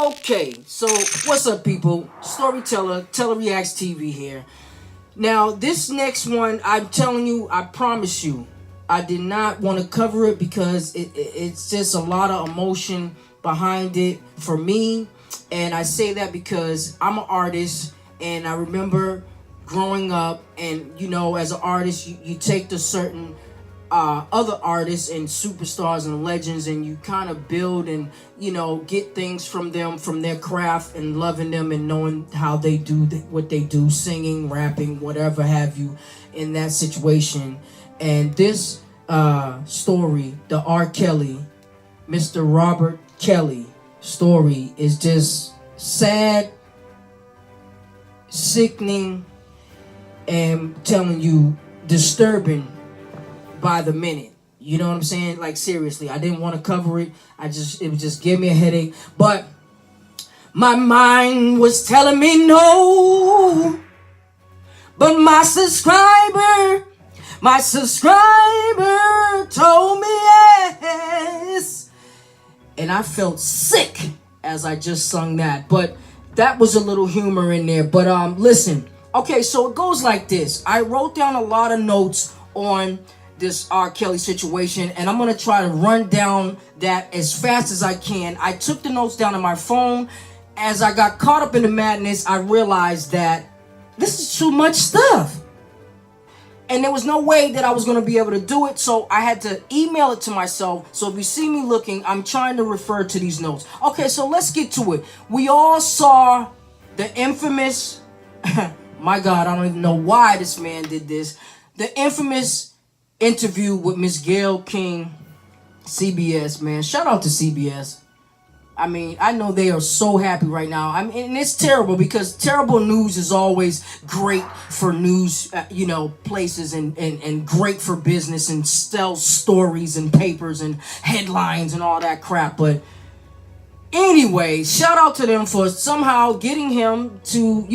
Okay, so what's up, people? Storyteller, TELLAREAC TV here. Now, this next one, I'm telling you, I promise you, I did not want to cover it because it's just a lot of emotion behind it for me. And I say that because I'm an artist, and I remember growing up, and as an artist, you take the certain other artists and superstars and legends, and you kind of build and get things from them, from their craft, and loving them and knowing how they do what they do, singing, rapping, whatever have you, in that situation. And this story, the R. Kelly, Mr. Robert Kelly story, is just sad, sickening, and telling you, disturbing by the minute. You know what I'm saying? Like, seriously, I didn't want to cover it. It was just gave me a headache. But my mind was telling me no. But my subscriber told me yes. And I felt sick as I just sung that. But that was a little humor in there. But listen. Okay, so it goes like this. I wrote down a lot of notes on this R. Kelly situation, and I'm gonna try to run down that as fast as I can. I took the notes down on my phone. As I got caught up in the madness, I realized that this is too much stuff, and there was no way that I was gonna be able to do it, so I had to email it to myself. So if you see me looking, I'm trying to refer to these notes. Okay, so let's get to it. We all saw the infamous my God, I don't even know why this man did this. The infamous interview with Miss Gayle King, CBS, man. Shout out to CBS. I mean, I know they are so happy right now. I mean, and it's terrible because terrible news is always great for news, places, and great for business, and sells stories and papers and headlines and all that crap. But anyway, shout out to them for somehow getting him to,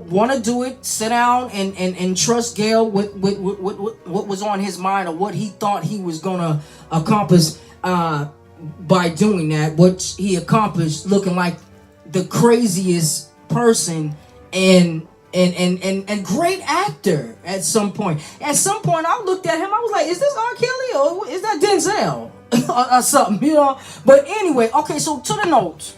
want to do it, sit down and trust Gayle with what was on his mind, or what he thought he was going to accomplish by doing that, which he accomplished, looking like the craziest person and great actor at some point. At some point, I looked at him, I was like, is this R. Kelly or is that Denzel? or something, But anyway, okay, so to the notes.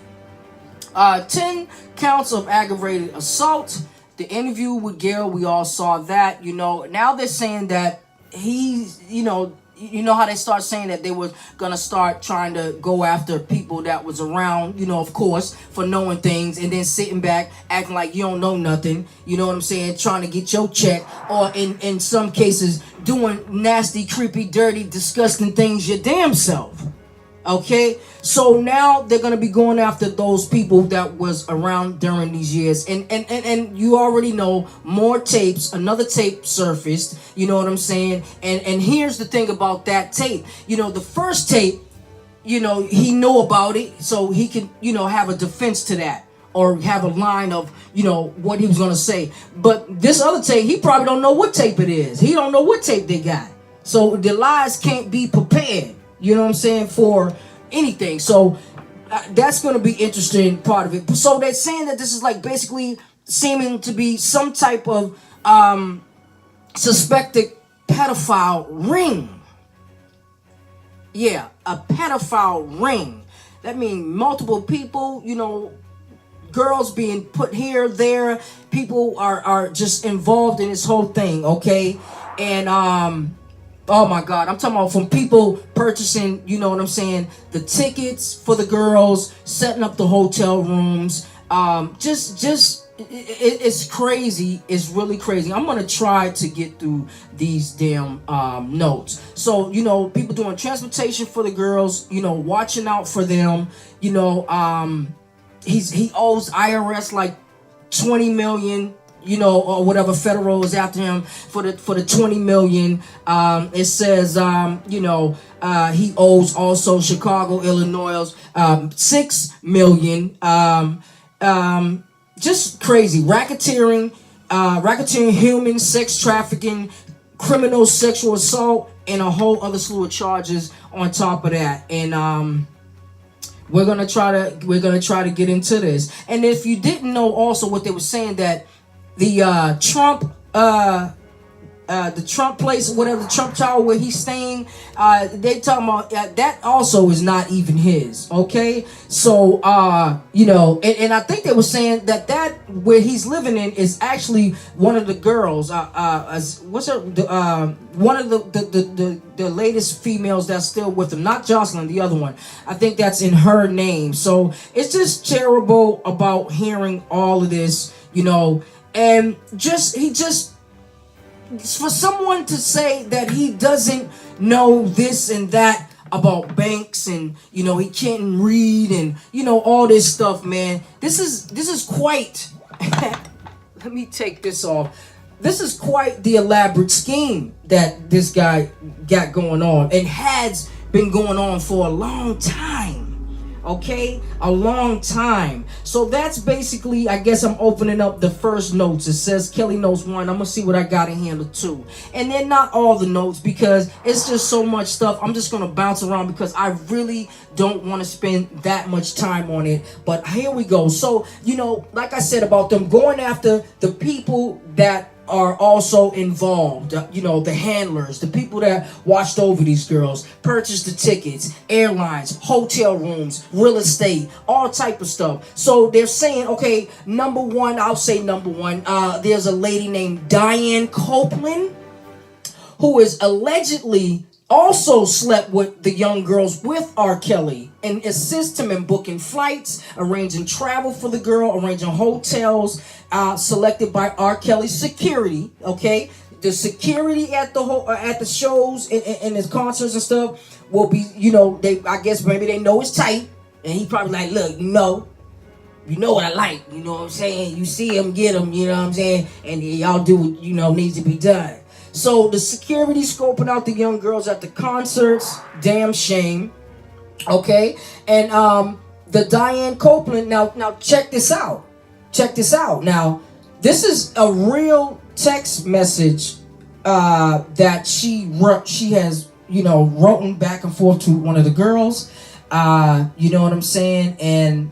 10 counts of aggravated assault. The interview with Gayle, we all saw that, Now they're saying that he's, how they start saying that they were gonna start trying to go after people that was around, of course, for knowing things, and then sitting back acting like you don't know nothing, you know what I'm saying, trying to get your check, or in some cases doing nasty, creepy, dirty, disgusting things your damn self. Okay, so now they're gonna be going after those people that was around during these years, and you already know more tapes. Another tape surfaced. You know what I'm saying? And here's the thing about that tape. The first tape, he knew about it, so he can have a defense to that, or have a line of what he was gonna say. But this other tape, he probably don't know what tape it is. He don't know what tape they got. So the lies can't be prepared. You know what I'm saying, for anything. So that's going to be interesting part of it. So they're saying that this is like basically seeming to be some type of suspected pedophile ring. Yeah, a pedophile ring. That means multiple people, girls being put here, there. People are just involved in this whole thing, okay? And oh my God, I'm talking about from people purchasing, the tickets for the girls, setting up the hotel rooms. It's crazy. It's really crazy. I'm gonna try to get through these damn notes. So, people doing transportation for the girls, watching out for them. He owes IRS like 20 million. Or whatever, federal is after him for the 20 million. It says, he owes also Chicago, Illinois, 6 million. Just crazy. Racketeering, human sex trafficking, criminal sexual assault, and a whole other slew of charges on top of that. And we're gonna try to get into this. And if you didn't know, also what they were saying, that the the Trump place, whatever, the Trump Tower where he's staying, they talking about that also is not even his. Okay, so and I think they were saying that where he's living in is actually one of the girls. What's her? One of the latest females that's still with him, not Jocelyn, the other one. I think that's in her name. So it's just terrible about hearing all of this, and he just. For someone to say that he doesn't know this and that about banks, and he can't read, and all this stuff, man, this is quite let me take this off. This is quite the elaborate scheme that this guy got going on, and has been going on for a long time. Okay, a long time. So that's basically, I guess I'm opening up the first notes. It says Kelly knows one. I'm gonna see what I got in here, the two, and then not all the notes, because it's just so much stuff. I'm just gonna bounce around because I really don't want to spend that much time on it. But here we go. So like I said about them going after the people that are also involved, the handlers, the people that watched over these girls, purchased the tickets, airlines, hotel rooms, real estate, all type of stuff. So they're saying, okay, number one, there's a lady named Diane Copeland, who is allegedly also slept with the young girls with R. Kelly and assist him in booking flights, arranging travel for the girl, arranging hotels selected by R. Kelly's security. Okay, the security at the shows and his concerts and stuff will be, I guess maybe they know it's tight, and he probably like, look, you know what I like, you know what I'm saying? You see him, get him, you know what I'm saying? And y'all do what needs to be done. So the security scoping out the young girls at the concerts, damn shame. Okay, and the Diane Copeland. Now check this out. Now, this is a real text message that she has written back and forth to one of the girls. You know what I'm saying? And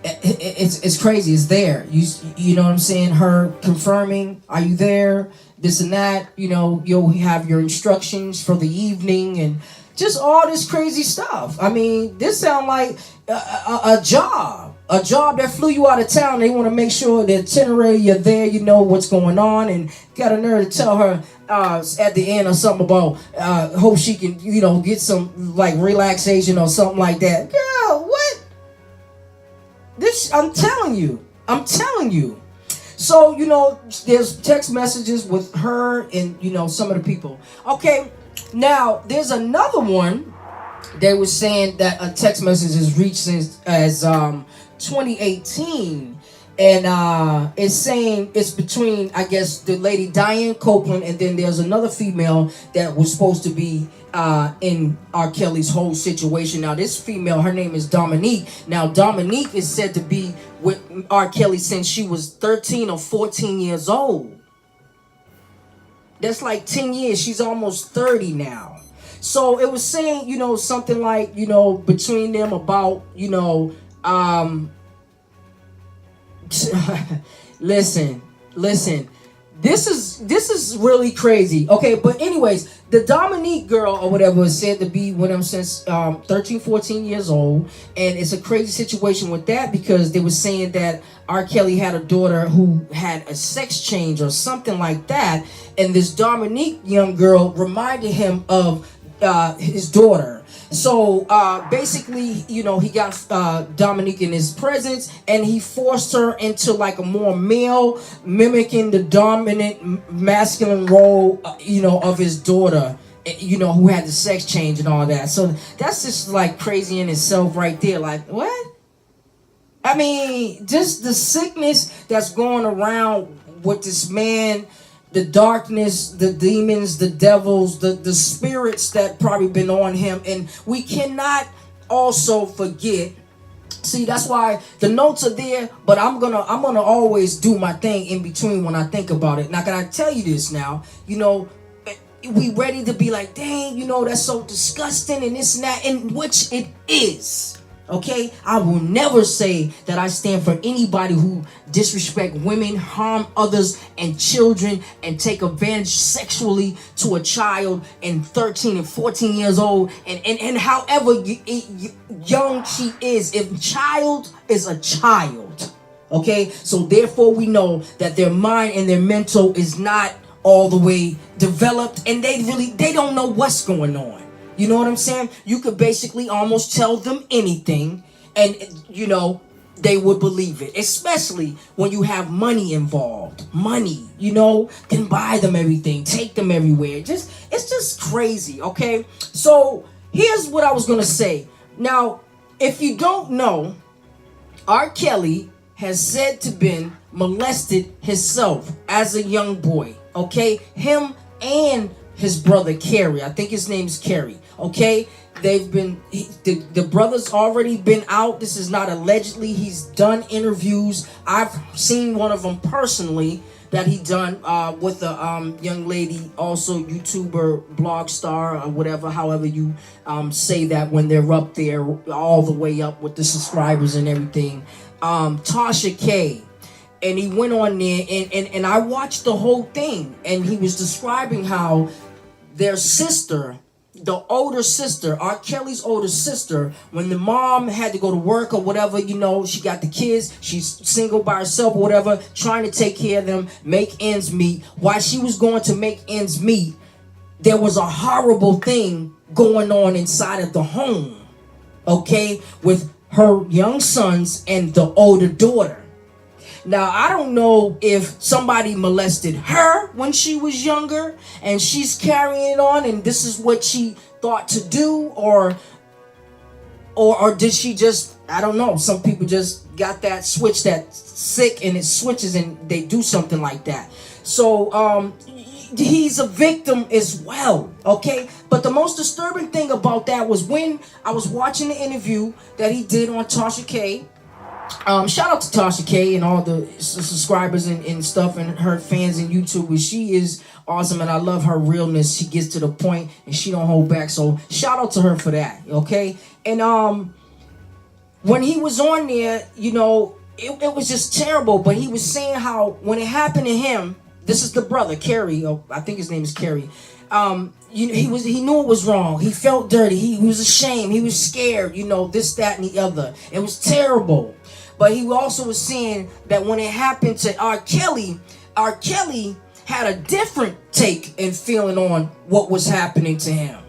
it's crazy. It's there. You know what I'm saying? Her confirming, are you there? This and that. You'll have your instructions for the evening and just all this crazy stuff. I mean, this sound like a job that flew you out of town. They want to make sure the itinerary, you're there, you know what's going on, and got a nerve to tell her at the end or something about hope she can get some like relaxation or something like that. Girl, what? This I'm telling you. So there's text messages with her and some of the people. Okay, now there's another one. They were saying that a text message is reached since as 2018, and it's saying it's between, I guess, the lady Diane Copeland, and then there's another female that was supposed to be in R. Kelly's whole situation. Now this female, her name is Dominique. Now Dominique is said to be with R. Kelly since she was 13 or 14 years old. That's like 10 years. She's almost 30 now. So it was saying, something like, between them about, listen. This is really crazy. Okay, but anyways, the Dominique girl or whatever is said to be with him since 13, 14 years old. And it's a crazy situation with that because they were saying that R. Kelly had a daughter who had a sex change or something like that. And this Dominique young girl reminded him of his daughter. So basically, he got Dominique in his presence, and he forced her into like a more male, mimicking the dominant masculine role, of his daughter, who had the sex change and all that. So that's just like crazy in itself right there. Like, what? I mean, just the sickness that's going around with this man, the darkness, the demons, the devils, the spirits that probably been on him. And we cannot also forget. See, that's why the notes are there, but I'm gonna always do my thing in between when I think about it. Now, can I tell you this now? We ready to be like, dang, that's so disgusting and this and that, and which it is. Okay, I will never say that I stand for anybody who disrespect women, harm others and children, and take advantage sexually to a child and 13 and 14 years old, and however young she is. If child is a child, okay, so therefore we know that their mind and their mental is not all the way developed, and they don't know what's going on. You know what I'm saying? You could basically almost tell them anything, and they would believe it. Especially when you have money involved. Money, can buy them everything, take them everywhere. It's just crazy, okay? So here's what I was gonna say. Now, if you don't know, R. Kelly has said to been molested himself as a young boy, okay? Him and his brother Kerry. I think his name's Kerry. Okay, the brother's already been out. This is not allegedly. He's done interviews. I've seen one of them personally that he done with a young lady, also YouTuber, blog star, or whatever, however you say that when they're up there, all the way up with the subscribers and everything. Tasha K. And he went on there and I watched the whole thing, and he was describing how their sister, the older sister, R. Kelly's older sister, when the mom had to go to work or whatever, she got the kids, she's single by herself or whatever, trying to take care of them, make ends meet. While she was going to make ends meet, there was a horrible thing going on inside of the home, okay, with her young sons and the older daughter. Now, I don't know if somebody molested her when she was younger and she's carrying it on and this is what she thought to do, or did she just, I don't know, some people just got that switch that's sick and it switches and they do something like that. So, he's a victim as well, okay? But the most disturbing thing about that was when I was watching the interview that he did on Tasha K. Shout out to Tasha K and all the subscribers and stuff and her fans and YouTubers. She is awesome and I love her realness. She gets to the point and she don't hold back. So shout out to her for that, okay? And when he was on there, it was just terrible. But he was saying how when it happened to him, this is the brother, Kerry. I think his name is Kerry. He knew it was wrong. He felt dirty. He was ashamed. He was scared. This, that, and the other. It was terrible. But he also was saying that when it happened to R. Kelly had a different take and feeling on what was happening to him.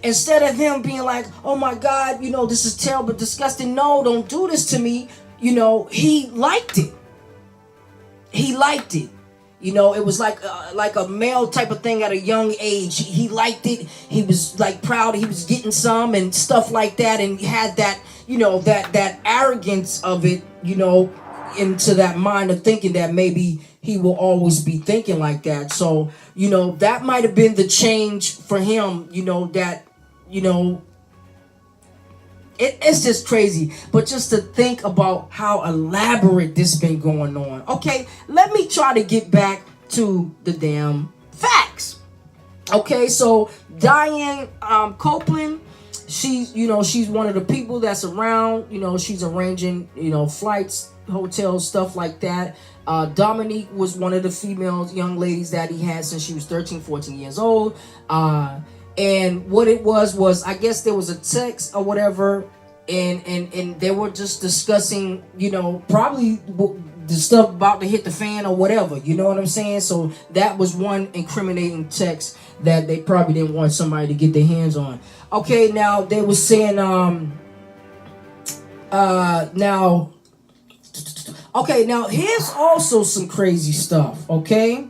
Instead of him being like, oh my God, this is terrible, disgusting. No, don't do this to me. He liked it. He liked it. It was like a male type of thing at a young age. He liked it. He was like proud. He was getting some and stuff like that, and he had that, that arrogance of it, into that mind of thinking that maybe he will always be thinking like that. So, that might have been the change for him. It's just crazy. But just to think about how elaborate this been going on. Okay, let me try to get back to the damn facts. Okay, so Diane Copeland, she's one of the people that's around. She's arranging, flights, hotels, stuff like that. Dominique was one of the female young ladies that he had since she was 13, 14 years old. And what it was I guess there was a text or whatever, and they were just discussing, probably the stuff about to hit the fan or whatever, you know what I'm saying? So that was one incriminating text that they probably didn't want somebody to get their hands on. Okay, now they were saying, now here's also some crazy stuff, okay?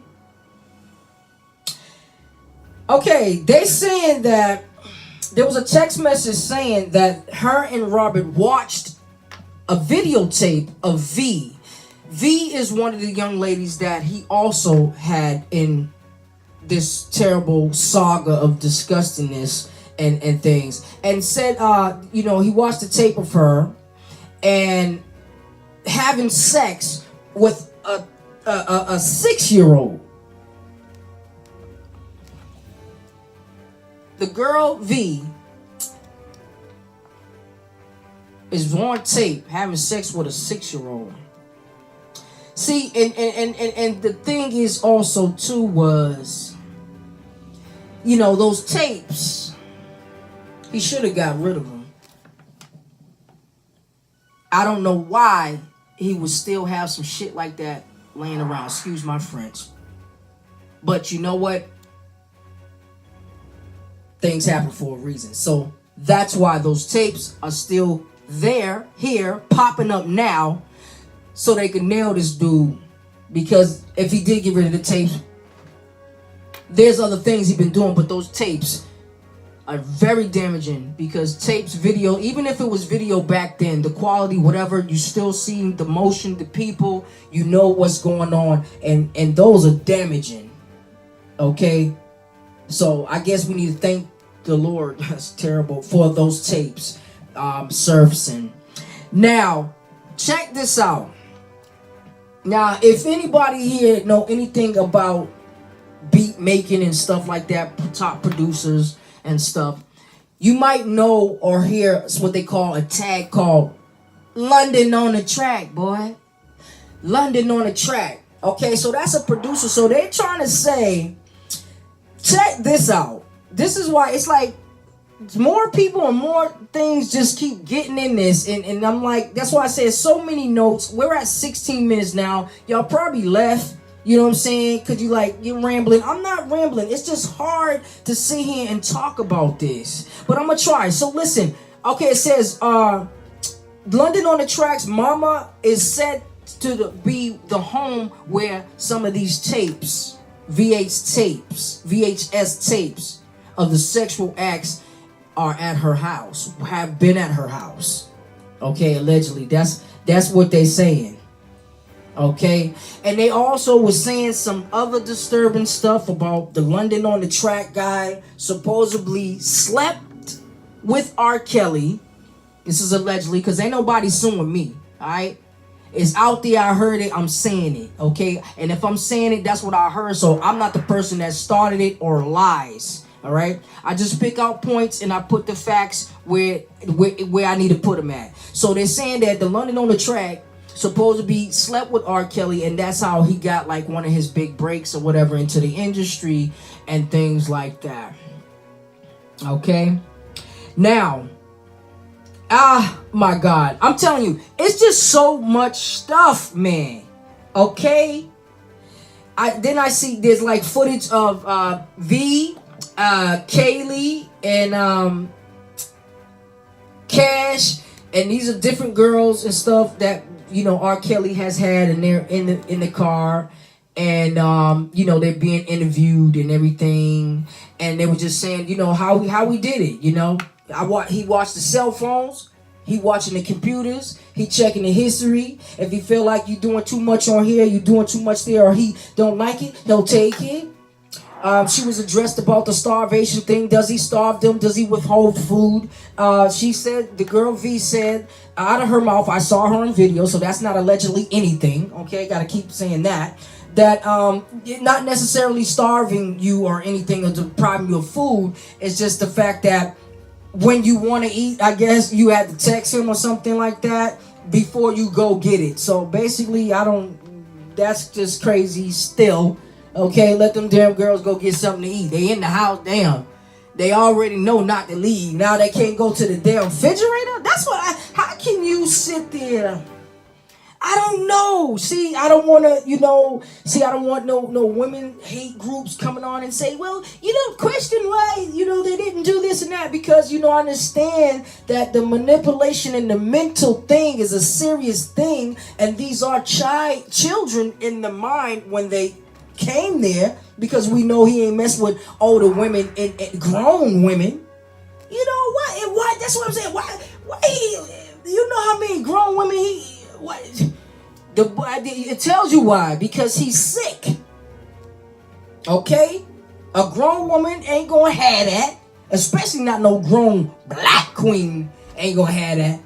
Okay, they saying that there was a text message saying that her and Robert watched a videotape of V. V is one of the young ladies that he also had in this terrible saga of disgustingness and things. And said, he watched the tape of her and having sex with a 6-year-old. The girl V is on tape having sex with a 6-year-old. See, and the thing is also too was, you know, those tapes, he should have got rid of them. I don't know why he would still have some shit like that laying around. Excuse my French. But you know what? Things happen for a reason. So that's why those tapes are still there, here, popping up now, so they can nail this dude. Because if he did get rid of the tapes, there's other things he's been doing, but those tapes are very damaging, because tapes, video, even if it was video back then, the quality, whatever, you still see the motion, the people, you know what's going on, and those are damaging. Okay? So I guess we need to thank the Lord, that's terrible, for those tapes surfacing. Now, check this out. Now, if anybody here know anything about beat making and stuff like that, top producers and stuff, you might know or hear what they call a tag called London on the track, boy. London on the track. Okay, so that's a producer. So they're trying to say, check this out. This is why it's like more people and more things just keep getting in this. And I'm like, that's why I said so many notes. We're at 16 minutes now. Y'all probably left. You know what I'm saying? Because you're rambling. I'm not rambling. It's just hard to sit here and talk about this. But I'm going to try. So listen. Okay, it says, London on the Tracks, Mama is set to be the home where some of these tapes, VHS tapes of the sexual acts are at her house, have been at her house. Okay, allegedly. That's what they're saying. Okay, and they also were saying some other disturbing stuff about the London on the Track guy supposedly slept with R. Kelly. This is allegedly, because ain't nobody suing me, all right? It's out there, I heard it, I'm saying it, okay? And if I'm saying it, that's what I heard, so I'm not the person that started it or lies, all right? I just pick out points and I put the facts where I need to put them at. So they're saying that the London on the Track supposed to be slept with R. Kelly, and that's how he got like one of his big breaks or whatever into the industry and things like that. Okay? Now, my God, I'm telling you, it's just so much stuff, man. Okay? Then I see there's like footage of Kaylee, and Cash, and these are different girls and stuff that, you know, R. Kelly has had, and they're in the car, and you know, they're being interviewed and everything, and they were just saying, you know, how we did it. You know, he watched the cell phones, he watching the computers, he checking the history. If he feel like you doing too much on here, you doing too much there, or he don't like it, he'll take it. She was addressed about the starvation thing. Does he starve them? Does he withhold food? She said, the girl V said, out of her mouth, I saw her on video, so that's not allegedly anything. Okay, gotta keep saying that. That not necessarily starving you or anything or depriving you of food. It's just the fact that when you want to eat, I guess you had to text him or something like that before you go get it. So basically, that's just crazy still. Okay, let them damn girls go get something to eat. They in the house, damn. They already know not to leave. Now they can't go to the damn refrigerator? That's what how can you sit there? I don't know. See, I don't want to, I don't want no women hate groups coming on and say, well, question why, they didn't do this and that. Because, I understand that the manipulation and the mental thing is a serious thing. And these are children in the mind when they came there, because we know he ain't messed with older women and grown women. You know what? And why? That's what I'm saying. Why you know how many grown women it tells you why. Because he's sick. Okay? A grown woman ain't gonna have that. Especially not no grown black queen ain't gonna have that.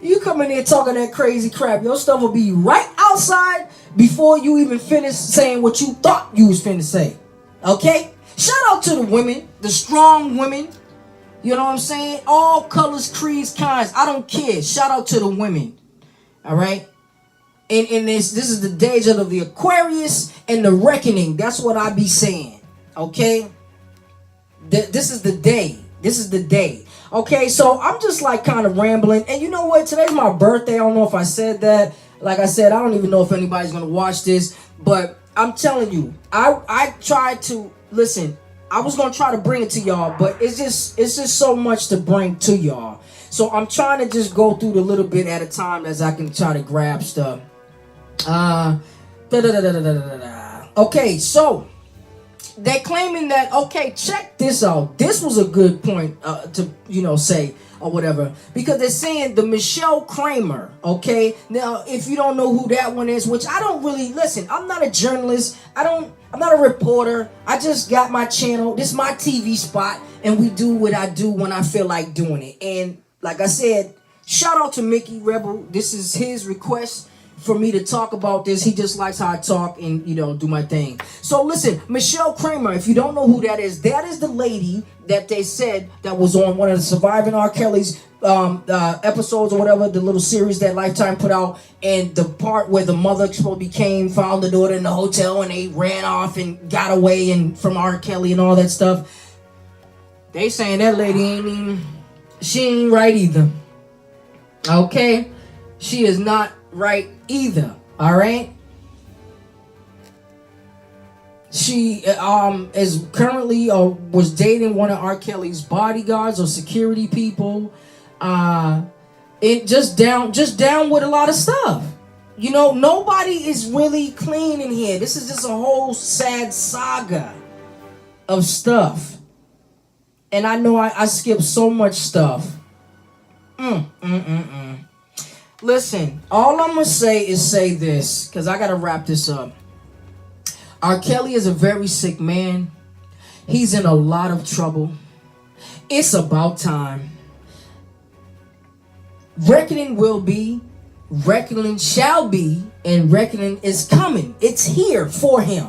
You come in there talking that crazy crap, your stuff will be right outside before you even finish saying what you thought you was finna say. Okay? Shout out to the women, the strong women. You know what I'm saying? All colors, creeds, kinds. I don't care. Shout out to the women. All right? And this is the days of the Aquarius and the reckoning. That's what I be saying. Okay? This is the day. This is the day. Okay, so I'm just like kind of rambling. And you know what? Today's my birthday. I don't know if I said that. Like I said, I don't even know if anybody's going to watch this. But I'm telling you, I tried to, listen, I was going to try to bring it to y'all. But it's just so much to bring to y'all. So I'm trying to just go through the little bit at a time as I can try to grab stuff. Okay, so they're claiming that, okay, check this out. This was a good point to, say or whatever. Because they're saying the Michelle Kramer, okay? Now, if you don't know who that one is, which I don't really, listen, I'm not a journalist. I'm not a reporter. I just got my channel. This is my TV spot. And we do what I do when I feel like doing it. And like I said, shout out to Mickey Rebel. This is his request for me to talk about this. He just likes how I talk and, do my thing. So listen, Michelle Kramer, if you don't know who that is the lady that they said that was on one of the Surviving R. Kelly's episodes or whatever, the little series that Lifetime put out, and the part where the mother found the daughter in the hotel and they ran off and got away and from R. Kelly and all that stuff. They saying that lady she ain't right either. Okay? She is not right either. All right? She is currently was dating one of R. Kelly's bodyguards or security people. It just down with a lot of stuff. Nobody is really clean in here. This is just a whole sad saga of stuff. And I know I skipped so much stuff. Listen, all I'm going to say is say this, because I got to wrap this up. R. Kelly is a very sick man. He's in a lot of trouble. It's about time. Reckoning will be, reckoning shall be, and reckoning is coming. It's here for him.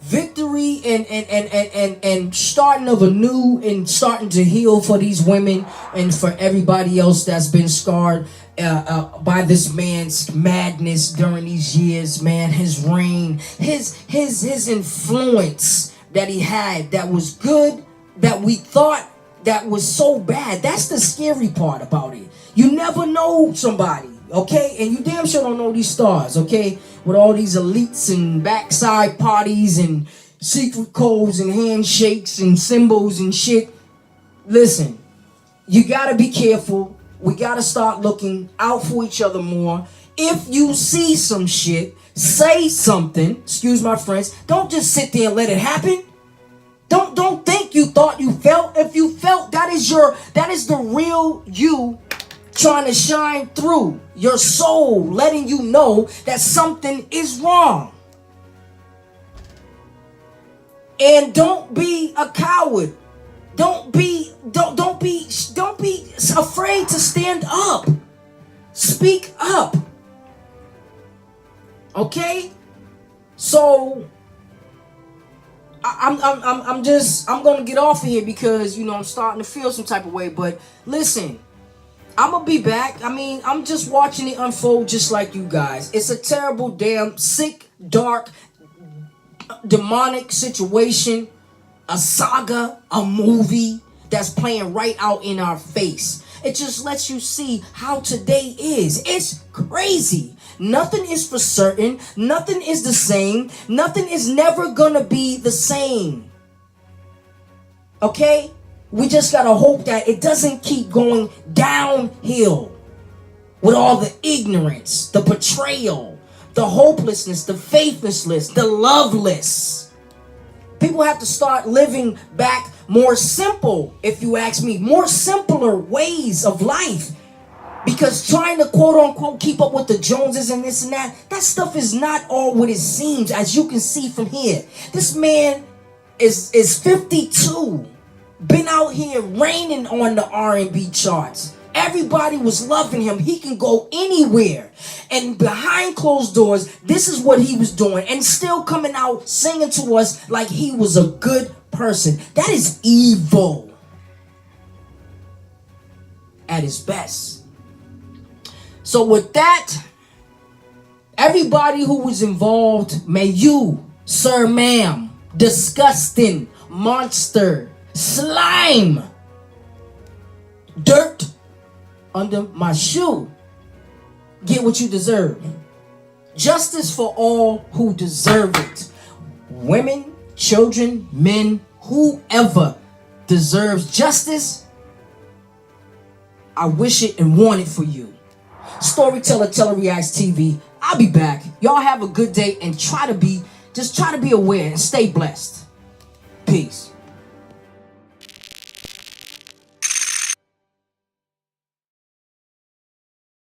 Victory and starting of a new and starting to heal for these women and for everybody else that's been scarred by this man's madness during these years, man. His reign, his influence that he had that was good, that we thought that was so bad. That's the scary part about it. You never know somebody, okay? And you damn sure don't know these stars, okay? With all these elites and backside parties and secret codes and handshakes and symbols and shit. Listen, you gotta be careful. We gotta start looking out for each other more. If you see some shit, say something. Excuse my friends. Don't just sit there and let it happen. Don't think you thought you felt. If you felt, that is the real you trying to shine through your soul, letting you know that something is wrong. And don't be a coward. Don't be afraid to stand up. Speak up. Okay? So I'm gonna get off of here because I'm starting to feel some type of way. But listen, I'm gonna be back. I'm just watching it unfold just like you guys. It's a terrible, damn, sick, dark, demonic situation. A saga, a movie that's playing right out in our face. It just lets you see how today is. It's crazy. Nothing is for certain. Nothing is the same. Nothing is never gonna be the same. Okay? We just gotta hope that it doesn't keep going downhill with all the ignorance, the betrayal, the hopelessness, the faithlessness, the loveless. People have to start living back more simple, if you ask me, more simpler ways of life. Because trying to quote unquote keep up with the Joneses and this and that stuff is not all what it seems, as you can see from here. This man is 52. Been out here reigning on the R&B charts. Everybody was loving him. He can go anywhere. And behind closed doors, this is what he was doing. And still coming out singing to us like he was a good person. That is evil. at his best. So with that, everybody who was involved, may you, sir, ma'am, disgusting monster, slime, dirt under my shoe, get what you deserve. Justice for all who deserve it. Women, children, men, whoever deserves justice, I wish it and want it for you. Storyteller, TELLAREAC TV. I'll be back. Y'all have a good day and try to be aware and stay blessed. Peace.